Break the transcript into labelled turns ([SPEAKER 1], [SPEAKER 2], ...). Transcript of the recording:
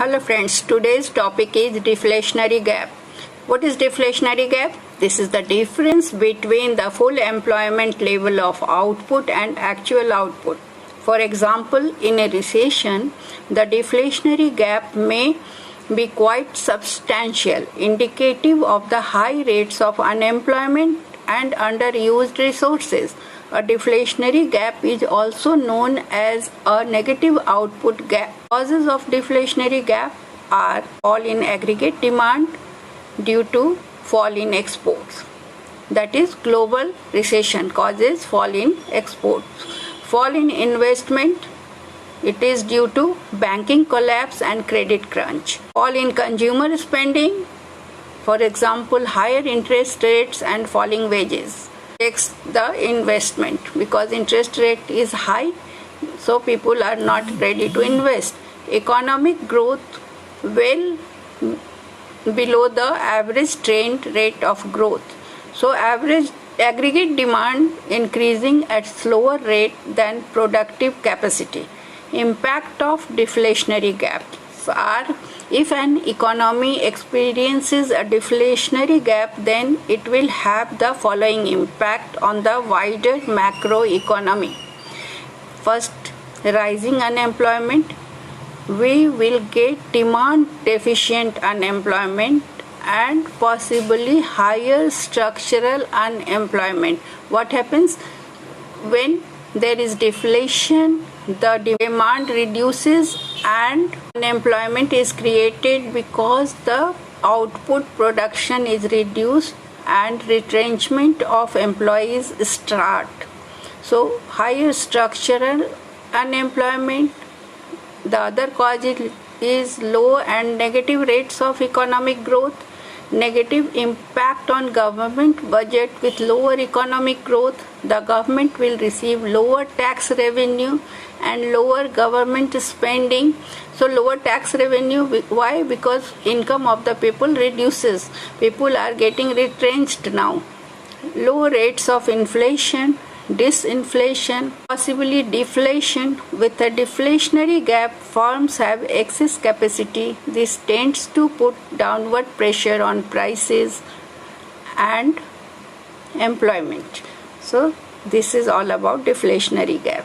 [SPEAKER 1] Hello friends, today's topic is deflationary gap. What is deflationary gap? This is the difference between the full employment level of output and actual output. For example, in a recession, the deflationary gap may be quite substantial, indicative of the high rates of unemployment and underused resources. A deflationary gap is also known as a negative output gap. Causes of deflationary gap are fall in aggregate demand due to fall in exports. That is, global recession causes fall in exports. Fall in investment, it is due to banking collapse and credit crunch. Fall in consumer spending, for example, higher interest rates and falling wages. Takes the investment because interest rate is high, so people are not ready to invest. Economic growth well below the average trend rate of growth, so aggregate demand increasing at slower rate than productive capacity. Impact of deflationary gaps are: if an economy experiences a deflationary gap, then it will have the following impact on the wider macroeconomy. First, rising unemployment. We will get demand deficient unemployment and possibly higher structural unemployment. What happens when there is deflation? The demand reduces and unemployment is created because the output production is reduced and retrenchment of employees start. So higher structural unemployment. The other cause is low and negative rates of economic growth. Negative impact on government budget. With lower economic growth, the government will receive lower tax revenue and lower government spending. So lower tax revenue, why? Because income of the people reduces. People are getting retrenched now. Low rates of inflation, disinflation, possibly deflation. With a deflationary gap, firms have excess capacity. This tends to put downward pressure on prices and employment. So this is all about deflationary gap.